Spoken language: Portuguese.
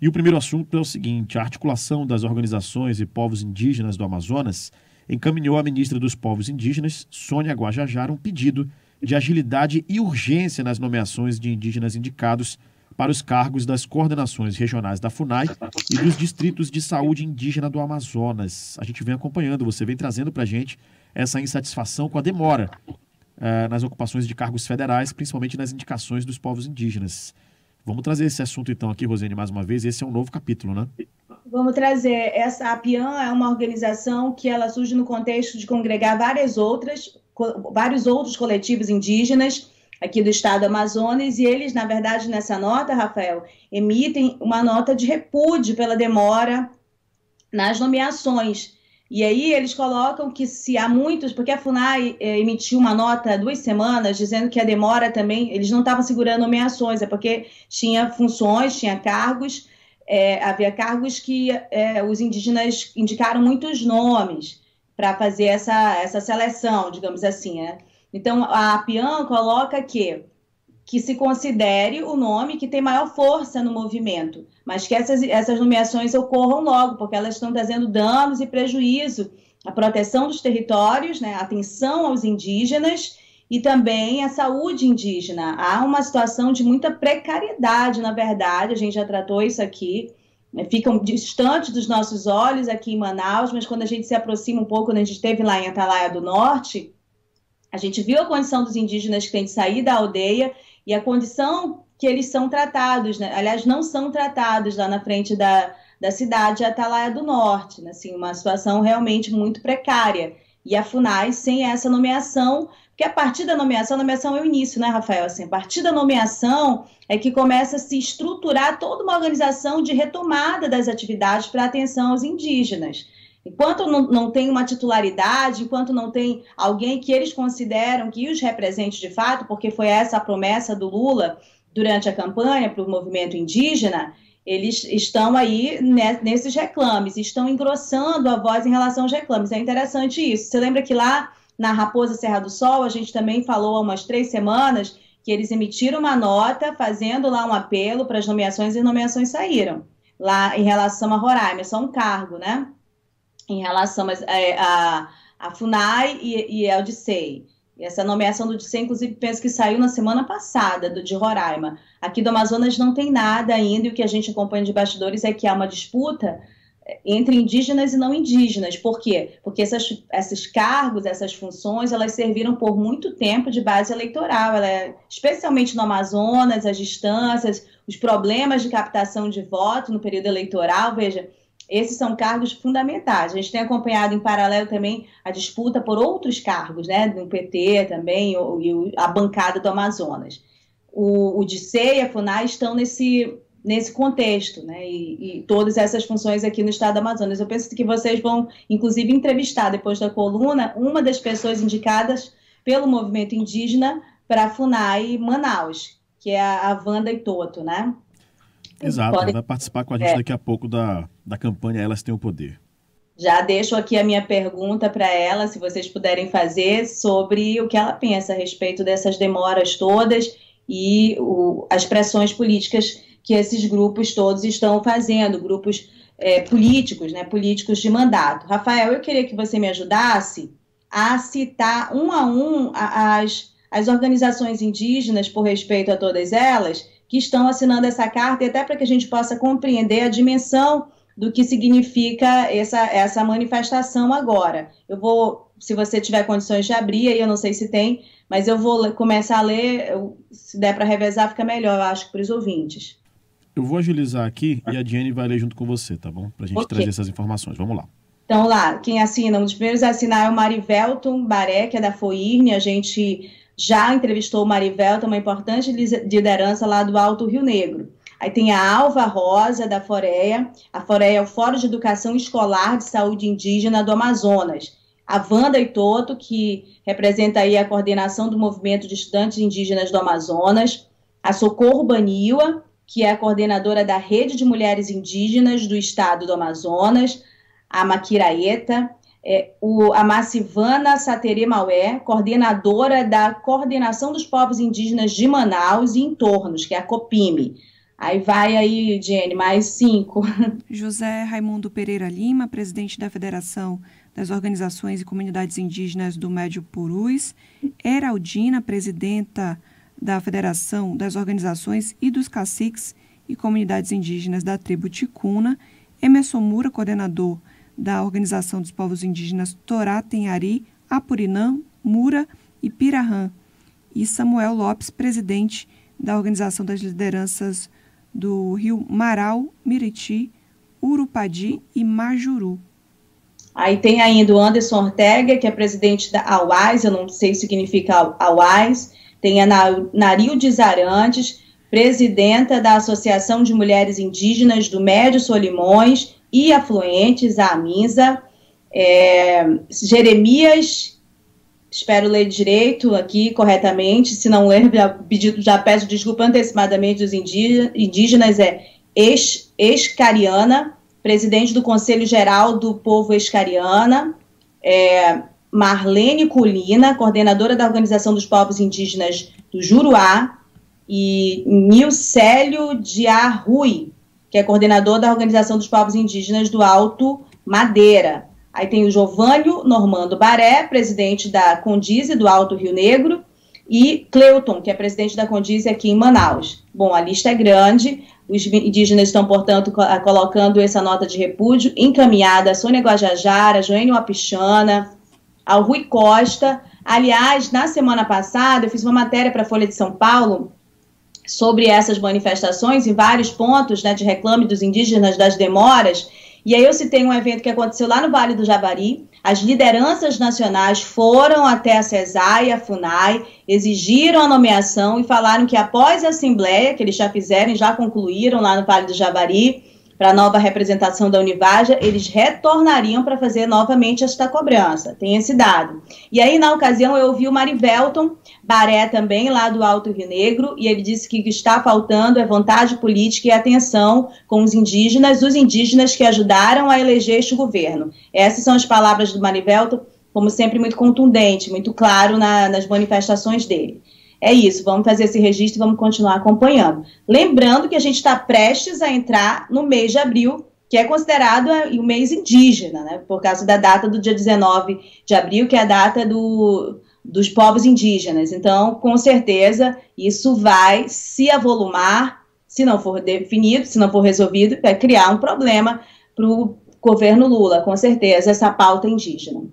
E o primeiro assunto é o seguinte: a articulação das organizações e povos indígenas do Amazonas encaminhou à ministra dos Povos Indígenas, Sônia Guajajara, um pedido de agilidade e urgência nas nomeações de indígenas indicados para os cargos das coordenações regionais da FUNAI e dos distritos de saúde indígena do Amazonas. A gente vem acompanhando, você vem trazendo para a gente essa insatisfação com a demora nas ocupações de cargos federais, principalmente nas indicações dos povos indígenas. Vamos trazer esse assunto então aqui, Rosiane, mais uma vez. Esse é um novo capítulo, né? Vamos trazer. A PIAN é uma organização que ela surge no contexto de congregar vários outros coletivos indígenas aqui do estado do Amazonas, e eles, na verdade, nessa nota, Rafael, emitem uma nota de repúdio pela demora nas nomeações. E aí eles colocam que se há muitos, porque a FUNAI emitiu uma nota há 2 semanas dizendo que a demora também, eles não estavam segurando nomeações, é porque tinha funções, tinha cargos, havia cargos que os indígenas indicaram muitos nomes para fazer essa seleção, digamos assim, né? Então, a PIAN coloca que se considere o nome que tem maior força no movimento, mas que essas nomeações ocorram logo, porque elas estão trazendo danos e prejuízo à proteção dos territórios, né, à atenção aos indígenas e também à saúde indígena. Há uma situação de muita precariedade, na verdade, a gente já tratou isso aqui, ficam distantes dos nossos olhos aqui em Manaus, mas quando a gente se aproxima um pouco, quando a gente esteve lá em Atalaia do Norte, a gente viu a condição dos indígenas que têm de sair da aldeia e a condição que eles são tratados, né? Aliás, não são tratados lá na frente da cidade de Atalaia do Norte, né? Assim, uma situação realmente muito precária. E a FUNAI, sem essa nomeação, porque a partir da nomeação, a nomeação é o início, né, Rafael? Assim, a partir da nomeação é que começa a se estruturar toda uma organização de retomada das atividades para atenção aos indígenas. Enquanto não tem uma titularidade, enquanto não tem alguém que eles consideram que os represente de fato, porque foi essa a promessa do Lula durante a campanha para o movimento indígena, eles estão aí nesses reclames, estão engrossando a voz em relação aos reclames. É interessante isso. Você lembra que lá na Raposa Serra do Sol, a gente também falou há umas 3 semanas que eles emitiram uma nota fazendo lá um apelo para as nomeações e nomeações saíram. Lá em relação a Roraima, é só um cargo, né? Em relação a FUNAI e ao DICEI. Essa nomeação do DICEI, inclusive, penso que saiu na semana passada, de Roraima. Aqui do Amazonas não tem nada ainda, e o que a gente acompanha de bastidores é que há uma disputa entre indígenas e não indígenas. Por quê? Porque esses cargos, essas funções, elas serviram por muito tempo de base eleitoral, especialmente no Amazonas, as distâncias, os problemas de captação de voto no período eleitoral, veja, esses são cargos fundamentais. A gente tem acompanhado em paralelo também a disputa por outros cargos, né, do PT também, e a bancada do Amazonas. O DICEI e a FUNAI estão nesse contexto, né, e todas essas funções aqui no estado do Amazonas. Eu penso que vocês vão, inclusive, entrevistar, depois da coluna, uma das pessoas indicadas pelo movimento indígena para a FUNAI Manaus, que é a Wanda Itoto, né? Exato, ela vai participar com a gente daqui a pouco da campanha Elas Têm o Poder. Já deixo aqui a minha pergunta para ela, se vocês puderem fazer, sobre o que ela pensa a respeito dessas demoras todas e as pressões políticas que esses grupos todos estão fazendo, grupos políticos, né, políticos de mandato. Rafael, eu queria que você me ajudasse a citar um a um as organizações indígenas, por respeito a todas elas, que estão assinando essa carta, e até para que a gente possa compreender a dimensão do que significa essa manifestação agora. Eu vou, se você tiver condições de abrir, aí eu não sei se tem, mas eu vou começar a ler, se der para revezar fica melhor, eu acho, para os ouvintes. Eu vou agilizar aqui e a Diane vai ler junto com você, tá bom? Para a gente trazer essas informações. Vamos lá. Então, lá, quem assina, um dos primeiros a assinar é o Marivelton Baré, que é da FOIRN. A gente já entrevistou o Marivelton, uma importante liderança lá do Alto Rio Negro. Aí tem a Alva Rosa, da FOREA. A FOREA é o Fórum de Educação Escolar de Saúde Indígena do Amazonas. A Wanda Itoto, que representa aí a coordenação do Movimento de Estudantes Indígenas do Amazonas. A Socorro Baniwa, que é a coordenadora da Rede de Mulheres Indígenas do Estado do Amazonas. A Maquiraeta. A Massivana Satere Maué, coordenadora da Coordenação dos Povos Indígenas de Manaus e Entornos, que é a COPIME. Aí vai aí, Jenny, mais 5. José Raimundo Pereira Lima, presidente da Federação das Organizações e Comunidades Indígenas do Médio Purus. Heraldina, presidenta da Federação das Organizações e dos Caciques e Comunidades Indígenas da tribo Ticuna. Emerson Mura, coordenador da Organização dos Povos Indígenas Torá Tenhari, Apurinã, Mura e Pirahã. E Samuel Lopes, presidente da Organização das Lideranças do Rio Marau, Miriti, Urupadi e Majuru. Aí tem ainda o Anderson Ortega, que é presidente da AUAIS, eu não sei o que significa AUAIS. Tem a Narildes Arantes, presidenta da Associação de Mulheres Indígenas do Médio Solimões e Afluentes, a AMINSA. Jeremias, espero ler direito aqui corretamente, se não ler, já peço desculpa antecipadamente dos indígenas, Escariana, presidente do Conselho Geral do Povo Escariana, Marlene Colina, coordenadora da Organização dos Povos Indígenas do Juruá, e Nilcélio de Arrui, que é coordenador da Organização dos Povos Indígenas do Alto Madeira. Aí tem o Giovânio Normando Baré, presidente da Condise do Alto Rio Negro, e Cleuton, que é presidente da Condise aqui em Manaus. Bom, a lista é grande, os indígenas estão, portanto, colocando essa nota de repúdio encaminhada a Sônia Guajajara, Joênio Wapichana, ao Rui Costa. Aliás, na semana passada, eu fiz uma matéria para a Folha de São Paulo sobre essas manifestações em vários pontos, né, de reclame dos indígenas, das demoras. E aí eu citei um evento que aconteceu lá no Vale do Javari. As lideranças nacionais foram até a CESAI e a FUNAI, exigiram a nomeação e falaram que após a assembleia, que eles já fizeram, já concluíram lá no Vale do Javari, para a nova representação da Univaja, eles retornariam para fazer novamente esta cobrança. Tem esse dado. E aí, na ocasião, eu ouvi o Marivelton Baré também, lá do Alto Rio Negro, e ele disse que o que está faltando é vontade política e atenção com os indígenas que ajudaram a eleger este governo. Essas são as palavras do Marivelton, como sempre, muito contundente, muito claro nas manifestações dele. É isso, vamos fazer esse registro e vamos continuar acompanhando. Lembrando que a gente está prestes a entrar no mês de abril, que é considerado o mês indígena, né? Por causa da data do dia 19 de abril, que é a data dos povos indígenas. Então, com certeza, isso vai se avolumar, se não for definido, se não for resolvido, vai criar um problema para o governo Lula, com certeza, essa pauta indígena.